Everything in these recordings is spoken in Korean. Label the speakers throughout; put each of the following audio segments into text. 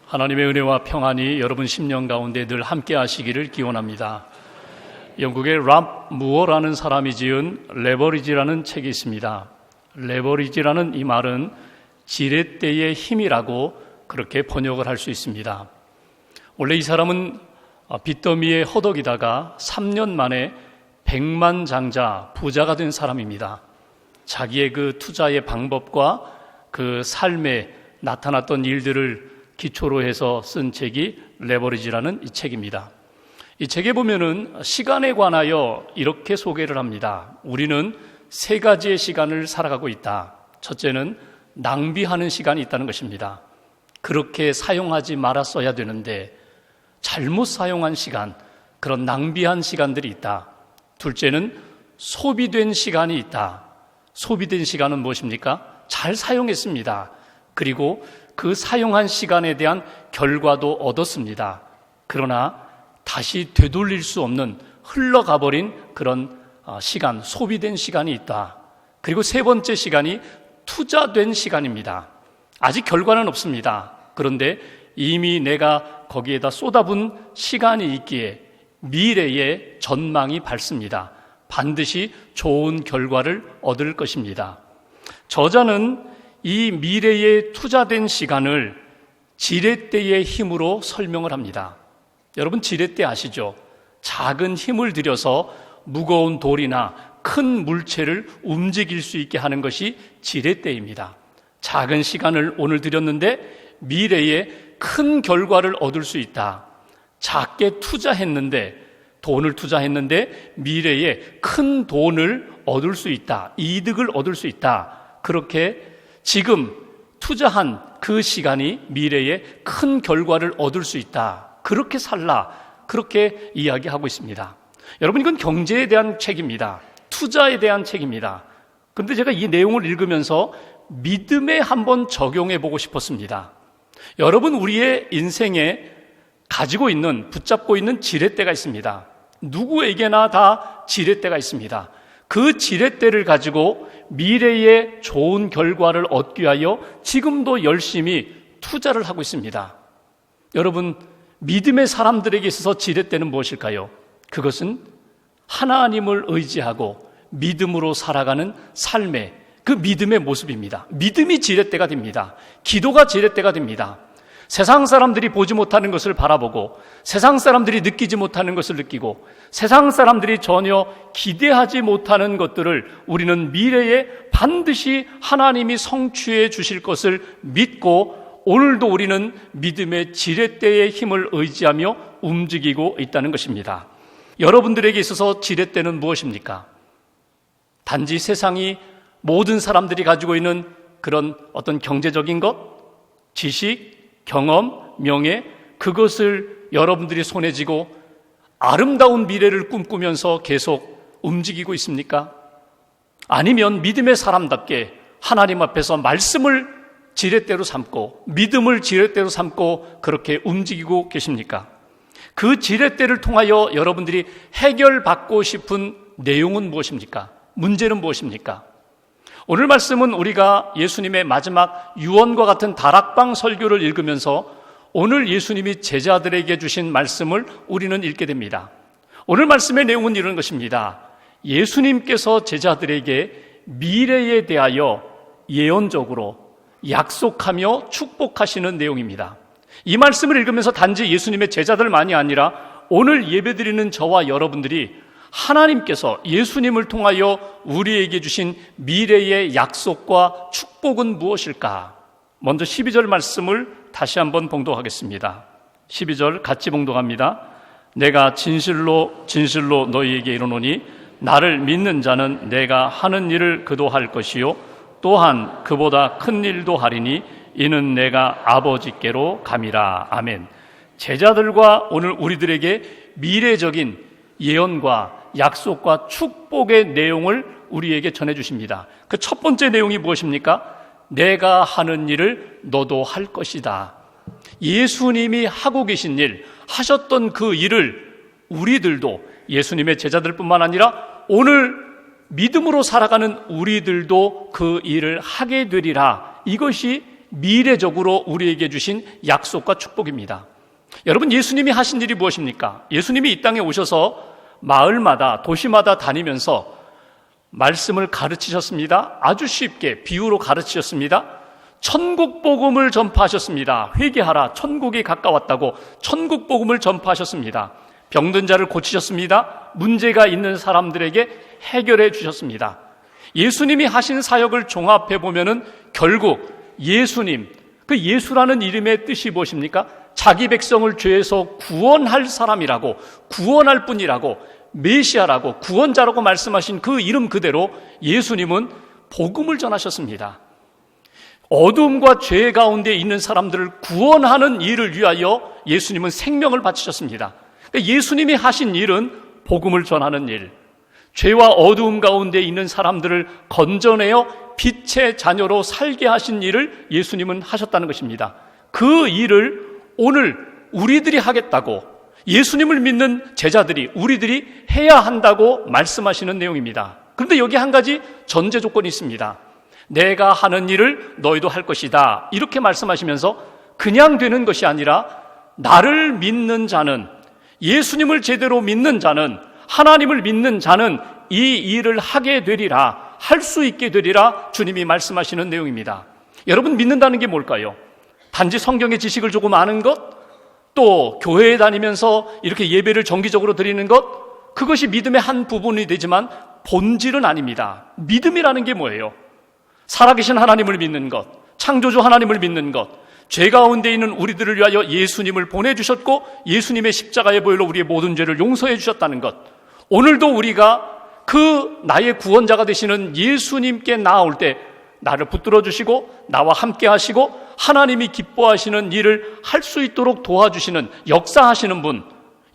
Speaker 1: 하나님의 은혜와 평안이 여러분 심령 가운데 늘 함께 하시기를 기원합니다. 영국의 랍 무어라는 사람이 지은 레버리지라는 책이 있습니다. 레버리지라는 이 말은 지렛대의 힘이라고 그렇게 번역을 할 수 있습니다. 원래 이 사람은 빚더미에 허덕이다가 3년 만에 백만장자 부자가 된 사람입니다. 자기의 그 투자의 방법과 그 삶에 나타났던 일들을 기초로 해서 쓴 책이 레버리지라는 이 책입니다. 이 책에 보면은 시간에 관하여 이렇게 소개를 합니다. 우리는 세 가지의 시간을 살아가고 있다. 첫째는 낭비하는 시간이 있다는 것입니다. 그렇게 사용하지 말았어야 되는데 잘못 사용한 시간, 그런 낭비한 시간들이 있다. 둘째는 소비된 시간이 있다. 소비된 시간은 무엇입니까? 잘 사용했습니다. 그리고 그 사용한 시간에 대한 결과도 얻었습니다. 그러나 다시 되돌릴 수 없는 흘러가버린 그런 시간, 소비된 시간이 있다. 그리고 세 번째 시간이 투자된 시간입니다. 아직 결과는 없습니다. 그런데 이미 내가 거기에다 쏟아부은 시간이 있기에 미래의 전망이 밝습니다. 반드시 좋은 결과를 얻을 것입니다. 저자는 이 미래에 투자된 시간을 지렛대의 힘으로 설명을 합니다. 여러분 지렛대 아시죠? 작은 힘을 들여서 무거운 돌이나 큰 물체를 움직일 수 있게 하는 것이 지렛대입니다. 작은 시간을 오늘 들였는데 미래에 큰 결과를 얻을 수 있다. 작게 돈을 투자했는데 미래에 큰 돈을 얻을 수 있다. 이득을 얻을 수 있다. 그렇게 지금 투자한 그 시간이 미래에 큰 결과를 얻을 수 있다. 그렇게 살라. 그렇게 이야기하고 있습니다. 여러분 이건 경제에 대한 책입니다. 투자에 대한 책입니다. 그런데 제가 이 내용을 읽으면서 믿음에 한번 적용해 보고 싶었습니다. 여러분 우리의 인생에 가지고 있는, 붙잡고 있는 지렛대가 있습니다. 누구에게나 다 지렛대가 있습니다. 그 지렛대를 가지고 미래의 좋은 결과를 얻기 위하여 지금도 열심히 투자를 하고 있습니다. 여러분 믿음의 사람들에게 있어서 지렛대는 무엇일까요? 그것은 하나님을 의지하고 믿음으로 살아가는 삶의 그 믿음의 모습입니다. 믿음이 지렛대가 됩니다. 기도가 지렛대가 됩니다. 세상 사람들이 보지 못하는 것을 바라보고 세상 사람들이 느끼지 못하는 것을 느끼고 세상 사람들이 전혀 기대하지 못하는 것들을 우리는 미래에 반드시 하나님이 성취해 주실 것을 믿고 오늘도 우리는 믿음의 지렛대의 힘을 의지하며 움직이고 있다는 것입니다. 여러분들에게 있어서 지렛대는 무엇입니까? 단지 세상이 모든 사람들이 가지고 있는 그런 어떤 경제적인 것, 지식, 경험, 명예, 그것을 여러분들이 손에 쥐고 아름다운 미래를 꿈꾸면서 계속 움직이고 있습니까? 아니면 믿음의 사람답게 하나님 앞에서 말씀을 지렛대로 삼고 믿음을 지렛대로 삼고 그렇게 움직이고 계십니까? 그 지렛대를 통하여 여러분들이 해결받고 싶은 내용은 무엇입니까? 문제는 무엇입니까? 오늘 말씀은 우리가 예수님의 마지막 유언과 같은 다락방 설교를 읽으면서 오늘 예수님이 제자들에게 주신 말씀을 우리는 읽게 됩니다. 오늘 말씀의 내용은 이런 것입니다. 예수님께서 제자들에게 미래에 대하여 예언적으로 약속하며 축복하시는 내용입니다. 이 말씀을 읽으면서 단지 예수님의 제자들만이 아니라 오늘 예배드리는 저와 여러분들이 하나님께서 예수님을 통하여 우리에게 주신 미래의 약속과 축복은 무엇일까? 먼저 12절 말씀을 다시 한번 봉독하겠습니다. 12절 같이 봉독합니다. 내가 진실로 너희에게 이르노니 나를 믿는 자는 내가 하는 일을 그도 할 것이요 또한 그보다 큰 일도 하리니 이는 내가 아버지께로 감이라. 아멘. 제자들과 오늘 우리들에게 미래적인 예언과 약속과 축복의 내용을 우리에게 전해주십니다. 그 첫 번째 내용이 무엇입니까? 내가 하는 일을 너도 할 것이다. 예수님이 하고 계신 일, 하셨던 그 일을 우리들도 예수님의 제자들뿐만 아니라 오늘 믿음으로 살아가는 우리들도 그 일을 하게 되리라. 이것이 미래적으로 우리에게 주신 약속과 축복입니다. 여러분, 예수님이 하신 일이 무엇입니까? 예수님이 이 땅에 오셔서 마을마다 도시마다 다니면서 말씀을 가르치셨습니다. 아주 쉽게 비유로 가르치셨습니다. 천국 복음을 전파하셨습니다. 회개하라, 천국이 가까웠다고 천국 복음을 전파하셨습니다. 병든 자를 고치셨습니다. 문제가 있는 사람들에게 해결해 주셨습니다. 예수님이 하신 사역을 종합해 보면은 결국 예수님, 그 예수라는 이름의 뜻이 무엇입니까? 자기 백성을 죄에서 구원할 사람이라고, 구원할 분이라고, 메시아라고, 구원자라고 말씀하신 그 이름 그대로 예수님은 복음을 전하셨습니다. 어둠과 죄 가운데 있는 사람들을 구원하는 일을 위하여 예수님은 생명을 바치셨습니다. 그러니까 예수님이 하신 일은 복음을 전하는 일, 죄와 어두움 가운데 있는 사람들을 건져내어 빛의 자녀로 살게 하신 일을 예수님은 하셨다는 것입니다. 그 일을 오늘 우리들이 하겠다고, 예수님을 믿는 제자들이, 우리들이 해야 한다고 말씀하시는 내용입니다. 그런데 여기 한 가지 전제 조건이 있습니다. 내가 하는 일을 너희도 할 것이다, 이렇게 말씀하시면서 그냥 되는 것이 아니라 나를 믿는 자는, 예수님을 제대로 믿는 자는, 하나님을 믿는 자는 이 일을 하게 되리라, 할 수 있게 되리라 주님이 말씀하시는 내용입니다. 여러분, 믿는다는 게 뭘까요? 단지 성경의 지식을 조금 아는 것, 또 교회에 다니면서 이렇게 예배를 정기적으로 드리는 것, 그것이 믿음의 한 부분이 되지만 본질은 아닙니다. 믿음이라는 게 뭐예요? 살아계신 하나님을 믿는 것, 창조주 하나님을 믿는 것, 죄 가운데 있는 우리들을 위하여 예수님을 보내주셨고 예수님의 십자가의 보혈로 우리의 모든 죄를 용서해 주셨다는 것, 오늘도 우리가 그 나의 구원자가 되시는 예수님께 나아올 때 나를 붙들어 주시고 나와 함께 하시고 하나님이 기뻐하시는 일을 할 수 있도록 도와주시는, 역사하시는 분,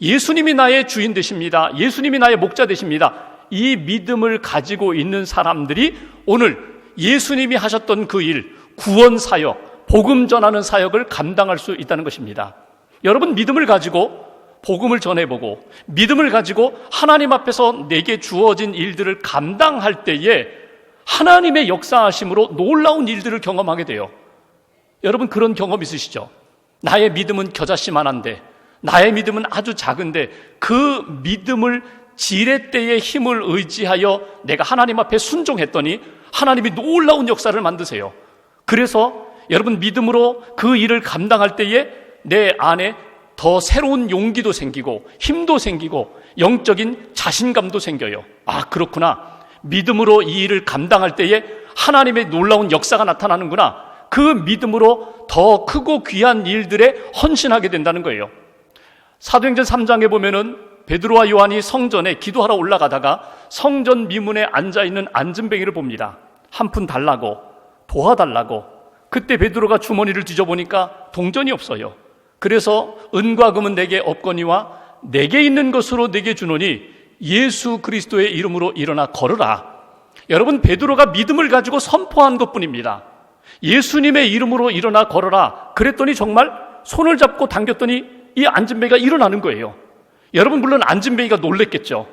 Speaker 1: 예수님이 나의 주인 되십니다. 예수님이 나의 목자 되십니다. 이 믿음을 가지고 있는 사람들이 오늘 예수님이 하셨던 그 일, 구원 사역, 복음 전하는 사역을 감당할 수 있다는 것입니다. 여러분, 믿음을 가지고 복음을 전해보고 믿음을 가지고 하나님 앞에서 내게 주어진 일들을 감당할 때에 하나님의 역사하심으로 놀라운 일들을 경험하게 돼요. 여러분, 그런 경험 있으시죠? 나의 믿음은 겨자씨만한데, 나의 믿음은 아주 작은데 그 믿음을 지렛대의 힘을 의지하여 내가 하나님 앞에 순종했더니 하나님이 놀라운 역사를 만드세요. 그래서 여러분, 믿음으로 그 일을 감당할 때에 내 안에 더 새로운 용기도 생기고 힘도 생기고 영적인 자신감도 생겨요. 아, 그렇구나. 믿음으로 이 일을 감당할 때에 하나님의 놀라운 역사가 나타나는구나. 그 믿음으로 더 크고 귀한 일들에 헌신하게 된다는 거예요. 사도행전 3장에 보면은 베드로와 요한이 성전에 기도하러 올라가다가 성전 미문에 앉아있는 안진뱅이를 봅니다. 한 푼 달라고, 도와달라고. 그때 베드로가 주머니를 뒤져보니까 동전이 없어요. 그래서 은과 금은 내게 없거니와 내게 있는 것으로 내게 주노니 예수 그리스도의 이름으로 일어나 걸으라. 여러분, 베드로가 믿음을 가지고 선포한 것뿐입니다. 예수님의 이름으로 일어나 걸어라. 그랬더니 정말 손을 잡고 당겼더니 이 안진뱅이가 일어나는 거예요. 여러분, 물론 안진뱅이가 놀랬겠죠.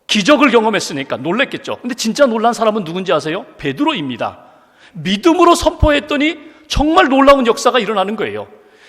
Speaker 1: 기적을 경험했으니까 놀랬겠죠. 근데 진짜 놀란 사람은 누군지 아세요? 베드로입니다. 믿음으로 선포했더니 정말 놀라운 역사가 일어나는 거예요.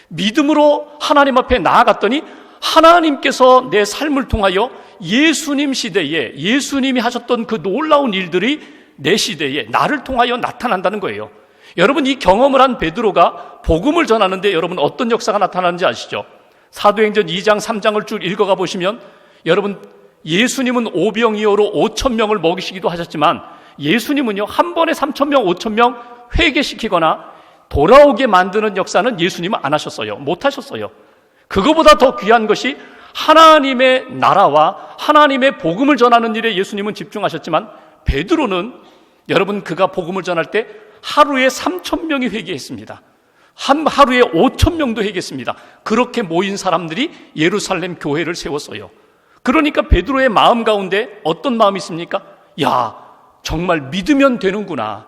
Speaker 1: 믿음으로 하나님 앞에 나아갔더니 하나님께서 내 삶을 통하여 예수님 시대에 예수님이 하셨던 그 놀라운 일들이 내 시대에 나를 통하여 나타난다는 거예요. 여러분, 이 경험을 한 베드로가 복음을 전하는데 여러분 어떤 역사가 나타나는지 아시죠? 사도행전 2장 3장을 쭉 읽어가 보시면 여러분, 예수님은 오병이어로 5,000명을 먹이시기도 하셨지만 예수님은요, 한 번에 3,000명, 5,000명 회개시키거나 돌아오게 만드는 역사는 예수님은 안 하셨어요. 못 하셨어요. 그거보다 더 귀한 것이 하나님의 나라와 하나님의 복음을 전하는 일에 예수님은 집중하셨지만 베드로는 여러분, 그가 복음을 전할 때 하루에 3,000명이 회개했습니다. 하루에 5,000명도 회개했습니다. 그렇게 모인 사람들이 예루살렘 교회를 세웠어요. 그러니까 베드로의 마음 가운데 어떤 마음이 있습니까? 야, 정말 믿으면 되는구나.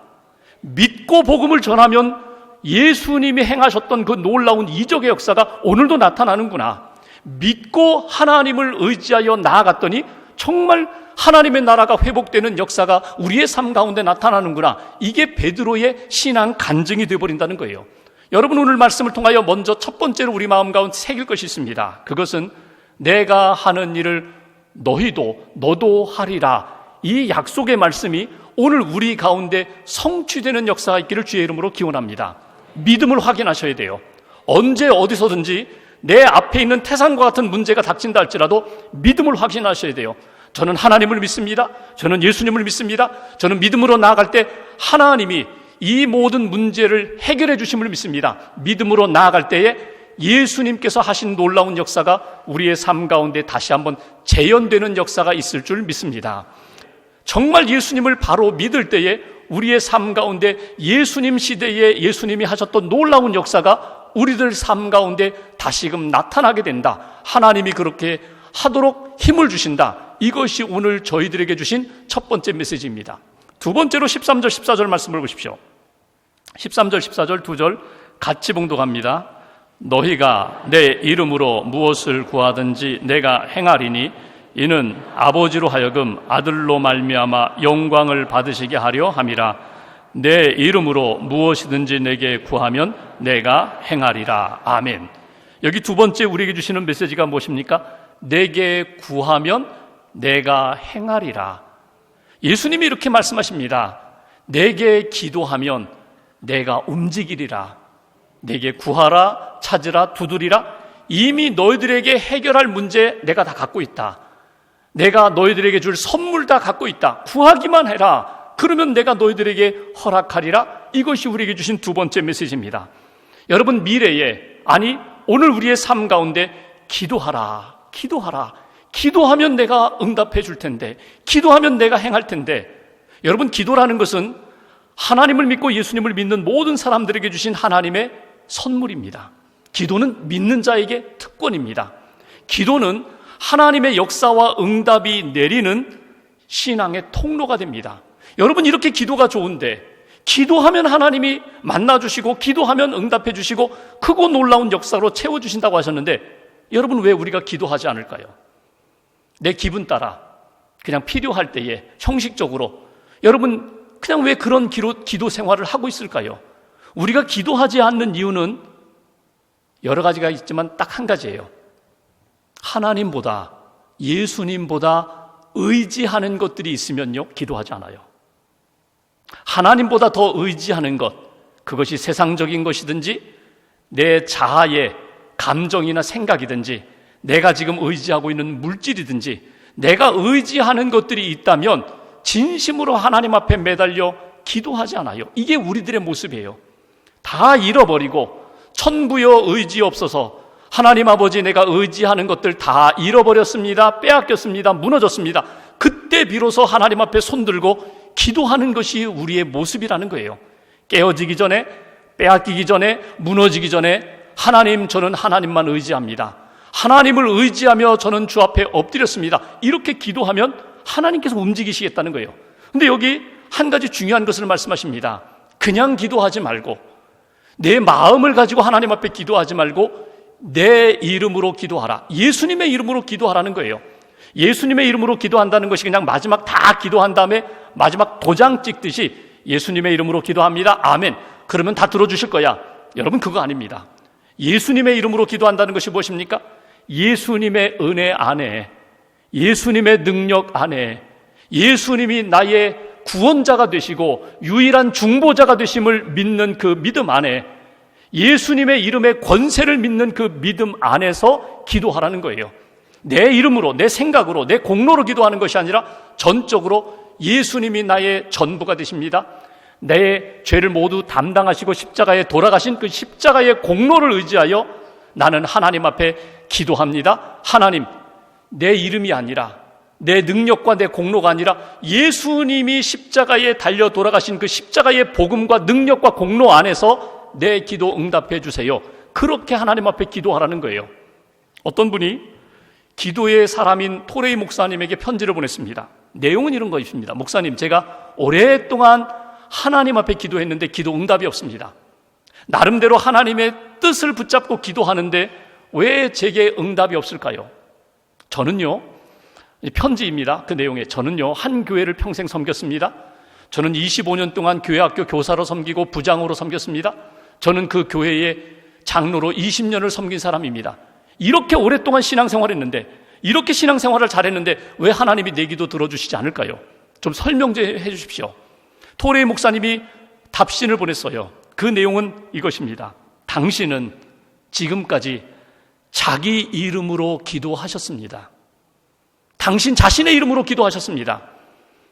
Speaker 1: 믿고 복음을 전하면 예수님이 행하셨던 그 놀라운 이적의 역사가 오늘도 나타나는구나. 믿고 하나님을 의지하여 나아갔더니 정말 하나님의 나라가 회복되는 역사가 우리의 삶 가운데 나타나는구나. 이게 베드로의 신앙 간증이 되어버린다는 거예요. 여러분 오늘 말씀을 통하여 먼저 첫 번째로 우리 마음 가운데 새길 것이 있습니다. 그것은 내가 하는 일을 너도 하리라. 이 약속의 말씀이 오늘 우리 가운데 성취되는 역사가 있기를 주의 이름으로 기원합니다. 믿음을 확인하셔야 돼요. 언제 어디서든지 내 앞에 있는 태산과 같은 문제가 닥친다 할지라도 믿음을 확인하셔야 돼요. 저는 하나님을 믿습니다. 저는 예수님을 믿습니다. 저는 믿음으로 나아갈 때 하나님이 이 모든 문제를 해결해 주심을 믿습니다. 믿음으로 나아갈 때에 예수님께서 하신 놀라운 역사가 우리의 삶 가운데 다시 한번 재현되는 역사가 있을 줄 믿습니다. 정말 예수님을 바로 믿을 때에 우리의 삶 가운데 예수님 시대에 예수님이 하셨던 놀라운 역사가 우리들 삶 가운데 다시금 나타나게 된다. 하나님이 그렇게 하도록 힘을 주신다. 이것이 오늘 저희들에게 주신 첫 번째 메시지입니다. 두 번째로 13절 14절 말씀을 보십시오. 13절 14절 두 절 같이 봉독합니다. 너희가 내 이름으로 무엇을 구하든지 내가 행하리니 이는 아버지로 하여금 아들로 말미암아 영광을 받으시게 하려 함이라. 내 이름으로 무엇이든지 내게 구하면 내가 행하리라. 아멘. 여기 두 번째 우리에게 주시는 메시지가 무엇입니까? 내게 구하면 내가 행하리라. 예수님이 이렇게 말씀하십니다. 내게 기도하면 내가 움직이리라. 내게 구하라, 찾으라, 두드리라. 이미 너희들에게 해결할 문제 내가 다 갖고 있다. 내가 너희들에게 줄 선물 다 갖고 있다. 구하기만 해라. 그러면 내가 너희들에게 허락하리라. 이것이 우리에게 주신 두 번째 메시지입니다. 여러분 미래에, 아니 오늘 우리의 삶 가운데 기도하라. 기도하면 내가 응답해 줄 텐데, 기도하면 내가 행할 텐데. 여러분 기도라는 것은 하나님을 믿고 예수님을 믿는 모든 사람들에게 주신 하나님의 선물입니다. 기도는 믿는 자에게 특권입니다. 기도는 하나님의 역사와 응답이 내리는 신앙의 통로가 됩니다. 여러분 이렇게 기도가 좋은데, 기도하면 하나님이 만나주시고 기도하면 응답해 주시고 크고 놀라운 역사로 채워주신다고 하셨는데, 여러분 왜 우리가 기도하지 않을까요? 내 기분 따라 그냥 필요할 때에 형식적으로, 여러분 그냥 왜 그런 기도 생활을 하고 있을까요? 우리가 기도하지 않는 이유는 여러 가지가 있지만 딱 한 가지예요. 하나님보다, 예수님보다 의지하는 것들이 있으면요, 기도하지 않아요. 하나님보다 더 의지하는 것, 그것이 세상적인 것이든지 내 자아의 감정이나 생각이든지 내가 지금 의지하고 있는 물질이든지 내가 의지하는 것들이 있다면 진심으로 하나님 앞에 매달려 기도하지 않아요. 이게 우리들의 모습이에요. 다 잃어버리고 천부여 의지 없어서 하나님 아버지 내가 의지하는 것들 다 잃어버렸습니다. 빼앗겼습니다. 무너졌습니다. 그때 비로소 하나님 앞에 손들고 기도하는 것이 우리의 모습이라는 거예요. 깨어지기 전에, 빼앗기기 전에, 무너지기 전에 하나님, 저는 하나님만 의지합니다. 하나님을 의지하며 저는 주 앞에 엎드렸습니다. 이렇게 기도하면 하나님께서 움직이시겠다는 거예요. 근데 여기 한 가지 중요한 것을 말씀하십니다. 그냥 기도하지 말고, 내 마음을 가지고 하나님 앞에 기도하지 말고 내 이름으로 기도하라. 예수님의 이름으로 기도하라는 거예요. 예수님의 이름으로 기도한다는 것이 그냥 마지막 다 기도한 다음에 마지막 도장 찍듯이 예수님의 이름으로 기도합니다. 아멘. 그러면 다 들어주실 거야. 여러분 그거 아닙니다. 예수님의 이름으로 기도한다는 것이 무엇입니까? 예수님의 은혜 안에, 예수님의 능력 안에, 예수님이 나의 구원자가 되시고 유일한 중보자가 되심을 믿는 그 믿음 안에, 예수님의 이름의 권세를 믿는 그 믿음 안에서 기도하라는 거예요. 내 이름으로, 내 생각으로, 내 공로로 기도하는 것이 아니라 전적으로 예수님이 나의 전부가 되십니다. 내 죄를 모두 담당하시고 십자가에 돌아가신 그 십자가의 공로를 의지하여 나는 하나님 앞에 기도합니다. 하나님, 내 이름이 아니라, 내 능력과 내 공로가 아니라 예수님이 십자가에 달려 돌아가신 그 십자가의 복음과 능력과 공로 안에서 내 기도 응답해 주세요. 그렇게 하나님 앞에 기도하라는 거예요. 어떤 분이 기도의 사람인 토레이 목사님에게 편지를 보냈습니다. 내용은 이런 것입니다. 목사님, 제가 오랫동안 하나님 앞에 기도했는데 기도 응답이 없습니다. 나름대로 하나님의 뜻을 붙잡고 기도하는데 왜 제게 응답이 없을까요? 저는요, 편지입니다. 그 내용에 저는요, 한 교회를 평생 섬겼습니다. 저는 25년 동안 교회학교 교사로 섬기고 부장으로 섬겼습니다. 저는 그 교회의 장로로 20년을 섬긴 사람입니다. 이렇게 오랫동안 신앙생활했는데, 이렇게 신앙생활을 잘했는데 왜 하나님이 내 기도 들어주시지 않을까요? 좀 설명 좀 해주십시오. 토레이 목사님이 답신을 보냈어요. 그 내용은 이것입니다. 당신은 지금까지 자기 이름으로 기도하셨습니다. 당신 자신의 이름으로 기도하셨습니다.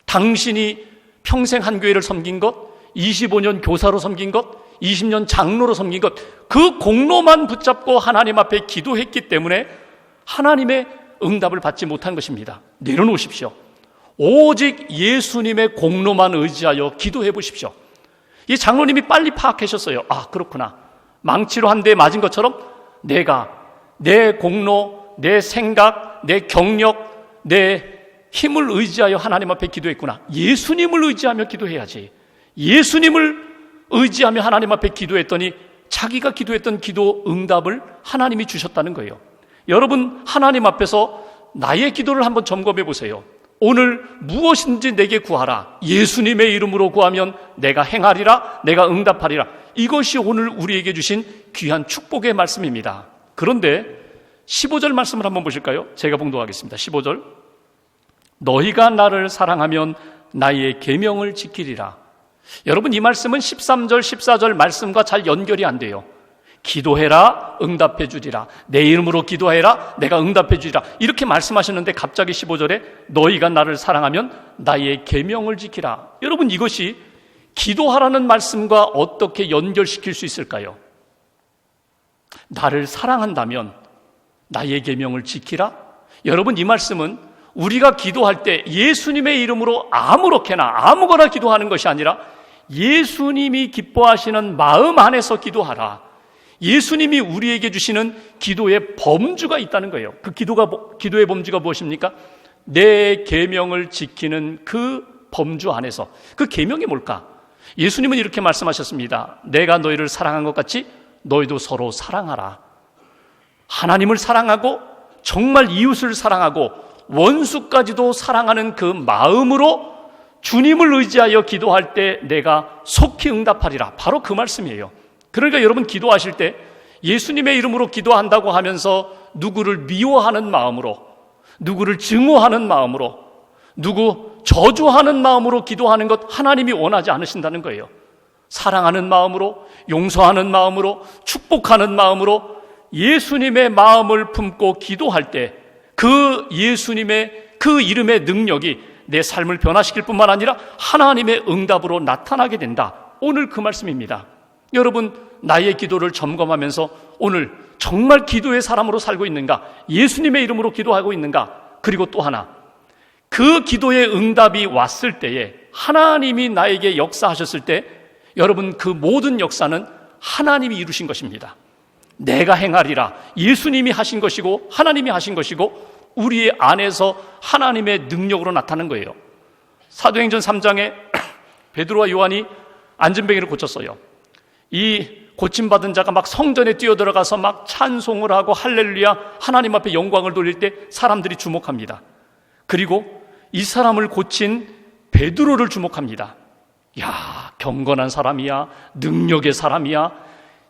Speaker 1: 당신이 평생 한 교회를 섬긴 것, 25년 교사로 섬긴 것, 20년 장로로 섬긴 것, 그 공로만 붙잡고 하나님 앞에 기도했기 때문에 하나님의 응답을 받지 못한 것입니다. 내려놓으십시오. 오직 예수님의 공로만 의지하여 기도해 보십시오. 이 장로님이 빨리 파악하셨어요. 아, 그렇구나. 망치로 한 대 맞은 것처럼 내가 내 공로, 내 생각, 내 경력, 내 힘을 의지하여 하나님 앞에 기도했구나. 예수님을 의지하며 기도해야지. 예수님을 의지하며 하나님 앞에 기도했더니 자기가 기도했던 기도 응답을 하나님이 주셨다는 거예요. 여러분, 하나님 앞에서 나의 기도를 한번 점검해 보세요. 오늘 무엇인지 내게 구하라. 예수님의 이름으로 구하면 내가 행하리라, 내가 응답하리라. 이것이 오늘 우리에게 주신 귀한 축복의 말씀입니다. 그런데 15절 말씀을 한번 보실까요? 제가 봉독하겠습니다. 15절. 너희가 나를 사랑하면 나의 계명을 지키리라. 여러분, 이 말씀은 13절, 14절 말씀과 잘 연결이 안 돼요. 기도해라, 응답해 주리라. 내 이름으로 기도해라, 내가 응답해 주리라. 이렇게 말씀하셨는데 갑자기 15절에 너희가 나를 사랑하면 나의 계명을 지키라. 여러분, 이것이 기도하라는 말씀과 어떻게 연결시킬 수 있을까요? 나를 사랑한다면 나의 계명을 지키라? 여러분, 이 말씀은 우리가 기도할 때 예수님의 이름으로 아무렇게나 아무거나 기도하는 것이 아니라 예수님이 기뻐하시는 마음 안에서 기도하라. 예수님이 우리에게 주시는 기도의 범주가 있다는 거예요. 그 기도의 범주가 무엇입니까? 내 계명을 지키는 그 범주 안에서. 그 계명이 뭘까? 예수님은 이렇게 말씀하셨습니다. 내가 너희를 사랑한 것 같이 너희도 서로 사랑하라. 하나님을 사랑하고 정말 이웃을 사랑하고 원수까지도 사랑하는 그 마음으로 주님을 의지하여 기도할 때 내가 속히 응답하리라. 바로 그 말씀이에요. 그러니까 여러분, 기도하실 때 예수님의 이름으로 기도한다고 하면서 누구를 미워하는 마음으로, 누구를 증오하는 마음으로, 누구 저주하는 마음으로 기도하는 것 하나님이 원하지 않으신다는 거예요. 사랑하는 마음으로, 용서하는 마음으로, 축복하는 마음으로 예수님의 마음을 품고 기도할 때 그 예수님의 그 이름의 능력이 내 삶을 변화시킬 뿐만 아니라 하나님의 응답으로 나타나게 된다. 오늘 그 말씀입니다. 여러분, 나의 기도를 점검하면서 오늘 정말 기도의 사람으로 살고 있는가? 예수님의 이름으로 기도하고 있는가? 그리고 또 하나, 그 기도의 응답이 왔을 때에 하나님이 나에게 역사하셨을 때 여러분, 그 모든 역사는 하나님이 이루신 것입니다. 내가 행하리라. 예수님이 하신 것이고 하나님이 하신 것이고 우리의 안에서 하나님의 능력으로 나타나는 거예요. 사도행전 3장에 베드로와 요한이 안진뱅이를 고쳤어요. 이 고침받은 자가 막 성전에 뛰어들어가서 막 찬송을 하고 할렐루야 하나님 앞에 영광을 돌릴 때 사람들이 주목합니다. 그리고 이 사람을 고친 베드로를 주목합니다. 야, 경건한 사람이야, 능력의 사람이야,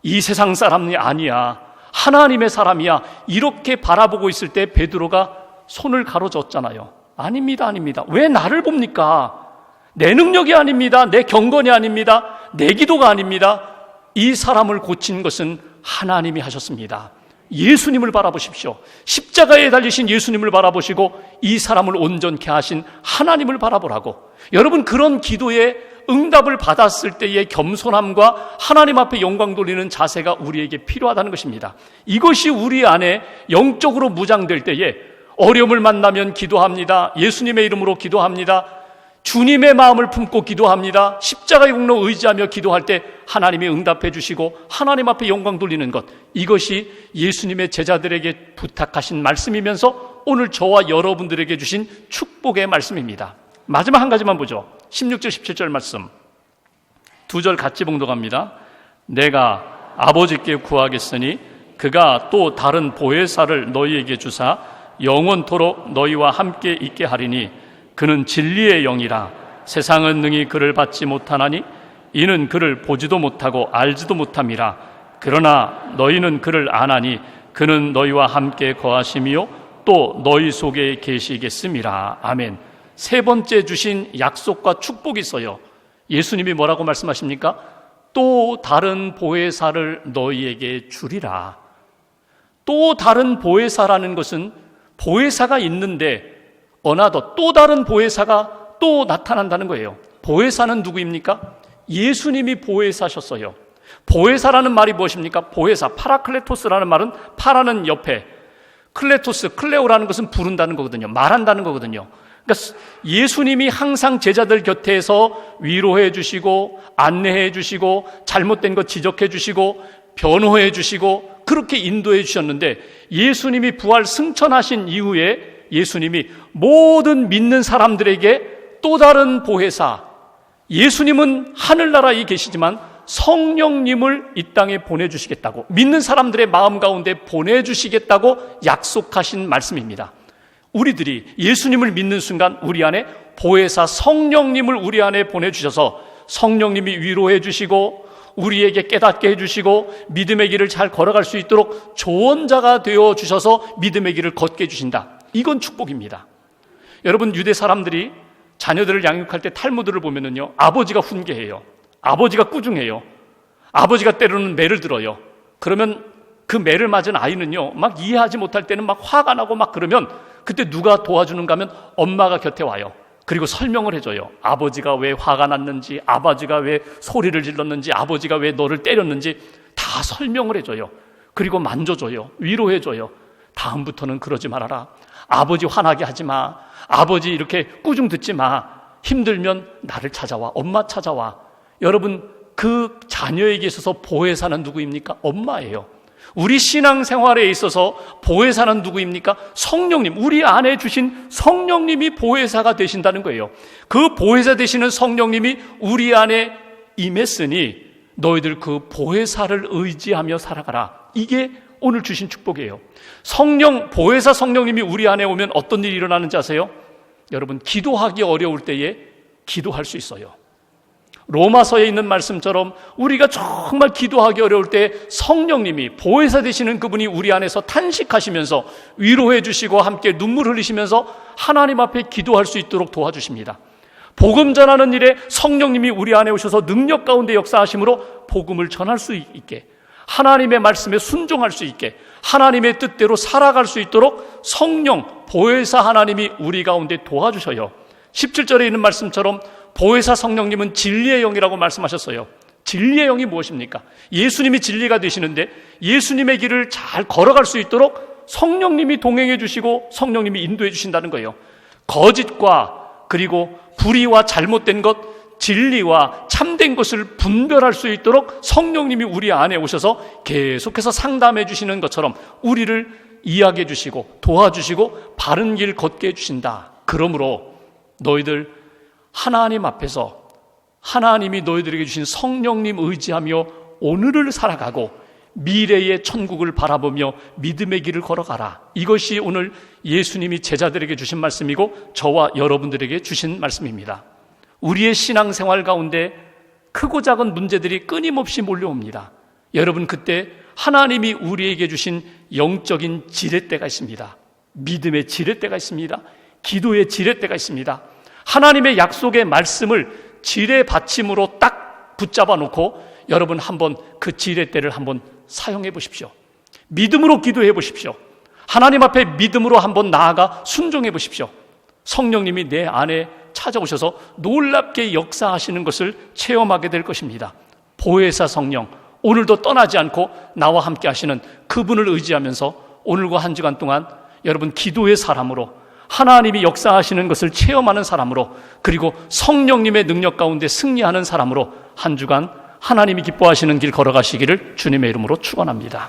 Speaker 1: 이 세상 사람이 아니야, 하나님의 사람이야, 이렇게 바라보고 있을 때 베드로가 손을 가로젓잖아요. 아닙니다, 아닙니다. 왜 나를 봅니까? 내 능력이 아닙니다. 내 경건이 아닙니다. 내 기도가 아닙니다. 이 사람을 고친 것은 하나님이 하셨습니다. 예수님을 바라보십시오. 십자가에 달리신 예수님을 바라보시고 이 사람을 온전케 하신 하나님을 바라보라고. 여러분, 그런 기도에 응답을 받았을 때의 겸손함과 하나님 앞에 영광 돌리는 자세가 우리에게 필요하다는 것입니다. 이것이 우리 안에 영적으로 무장될 때에 어려움을 만나면 기도합니다. 예수님의 이름으로 기도합니다. 주님의 마음을 품고 기도합니다. 십자가의 공로 의지하며 기도할 때 하나님이 응답해 주시고 하나님 앞에 영광 돌리는 것, 이것이 예수님의 제자들에게 부탁하신 말씀이면서 오늘 저와 여러분들에게 주신 축복의 말씀입니다. 마지막 한 가지만 보죠. 16절 17절 말씀 두 절 같이 봉독합니다. 내가 아버지께 구하겠으니 그가 또 다른 보혜사를 너희에게 주사 영원토록 너희와 함께 있게 하리니 그는 진리의 영이라. 세상은 능히 그를 받지 못하나니 이는 그를 보지도 못하고 알지도 못함이라. 그러나 너희는 그를 아나니 그는 너희와 함께 거하심이요 또 너희 속에 계시겠음이라. 아멘. 세 번째 주신 약속과 축복이 있어요. 예수님이 뭐라고 말씀하십니까? 또 다른 보혜사를 너희에게 주리라. 또 다른 보혜사라는 것은 보혜사가 있는데 어나더 또 다른 보혜사가 또 나타난다는 거예요. 보혜사는 누구입니까? 예수님이 보혜사셨어요. 보혜사라는 말이 무엇입니까? 보혜사, 파라클레토스라는 말은 파라는 옆에, 클레토스, 클레오라는 것은 부른다는 거거든요. 말한다는 거거든요. 그러니까 예수님이 항상 제자들 곁에서 위로해 주시고 안내해 주시고 잘못된 것 지적해 주시고 변호해 주시고 그렇게 인도해 주셨는데, 예수님이 부활 승천하신 이후에 예수님이 모든 믿는 사람들에게 또 다른 보혜사, 예수님은 하늘나라에 계시지만 성령님을 이 땅에 보내주시겠다고, 믿는 사람들의 마음 가운데 보내주시겠다고 약속하신 말씀입니다. 우리들이 예수님을 믿는 순간 우리 안에 보혜사 성령님을 우리 안에 보내주셔서 성령님이 위로해 주시고 우리에게 깨닫게 해주시고 믿음의 길을 잘 걸어갈 수 있도록 조언자가 되어 주셔서 믿음의 길을 걷게 해주신다. 이건 축복입니다. 여러분, 유대 사람들이 자녀들을 양육할 때 탈무드를 보면은요, 아버지가 훈계해요. 아버지가 꾸중해요. 아버지가 때로는 매를 들어요. 그러면 그 매를 맞은 아이는요, 막 이해하지 못할 때는 막 화가 나고 막 그러면 그때 누가 도와주는가 하면 엄마가 곁에 와요. 그리고 설명을 해줘요. 아버지가 왜 화가 났는지, 아버지가 왜 소리를 질렀는지, 아버지가 왜 너를 때렸는지 다 설명을 해줘요. 그리고 만져줘요. 위로해줘요. 다음부터는 그러지 말아라. 아버지 화나게 하지 마. 아버지 이렇게 꾸중 듣지 마. 힘들면 나를 찾아와. 엄마 찾아와. 여러분, 그 자녀에게 있어서 보혜사는 누구입니까? 엄마예요. 우리 신앙생활에 있어서 보혜사는 누구입니까? 성령님, 우리 안에 주신 성령님이 보혜사가 되신다는 거예요. 그 보혜사 되시는 성령님이 우리 안에 임했으니 너희들 그 보혜사를 의지하며 살아가라. 이게 오늘 주신 축복이에요. 보혜사 성령님이 우리 안에 오면 어떤 일이 일어나는지 아세요? 여러분, 기도하기 어려울 때에 기도할 수 있어요. 로마서에 있는 말씀처럼 우리가 정말 기도하기 어려울 때 성령님이, 보혜사 되시는 그분이 우리 안에서 탄식하시면서 위로해 주시고 함께 눈물 흘리시면서 하나님 앞에 기도할 수 있도록 도와주십니다. 복음 전하는 일에 성령님이 우리 안에 오셔서 능력 가운데 역사하심으로 복음을 전할 수 있게, 하나님의 말씀에 순종할 수 있게, 하나님의 뜻대로 살아갈 수 있도록 성령, 보혜사 하나님이 우리 가운데 도와주셔요. 17절에 있는 말씀처럼 보혜사 성령님은 진리의 영이라고 말씀하셨어요. 진리의 영이 무엇입니까? 예수님이 진리가 되시는데 예수님의 길을 잘 걸어갈 수 있도록 성령님이 동행해 주시고 성령님이 인도해 주신다는 거예요. 거짓과 그리고 불의와 잘못된 것, 진리와 참된 것을 분별할 수 있도록 성령님이 우리 안에 오셔서 계속해서 상담해 주시는 것처럼 우리를 이야기해 주시고 도와주시고 바른 길 걷게 해주신다. 그러므로 너희들 하나님 앞에서 하나님이 너희들에게 주신 성령님 의지하며 오늘을 살아가고 미래의 천국을 바라보며 믿음의 길을 걸어가라. 이것이 오늘 예수님이 제자들에게 주신 말씀이고 저와 여러분들에게 주신 말씀입니다. 우리의 신앙생활 가운데 크고 작은 문제들이 끊임없이 몰려옵니다. 여러분, 그때 하나님이 우리에게 주신 영적인 지렛대가 있습니다. 믿음의 지렛대가 있습니다. 기도의 지렛대가 있습니다. 하나님의 약속의 말씀을 지뢰받침으로 딱 붙잡아 놓고 여러분 한번 그 지렛대를 한번 사용해 보십시오. 믿음으로 기도해 보십시오. 하나님 앞에 믿음으로 한번 나아가 순종해 보십시오. 성령님이 내 안에 찾아오셔서 놀랍게 역사하시는 것을 체험하게 될 것입니다. 보혜사 성령, 오늘도 떠나지 않고 나와 함께 하시는 그분을 의지하면서 오늘과 한 주간 동안 여러분 기도의 사람으로, 하나님이 역사하시는 것을 체험하는 사람으로, 그리고 성령님의 능력 가운데 승리하는 사람으로 한 주간 하나님이 기뻐하시는 길 걸어가시기를 주님의 이름으로 축원합니다.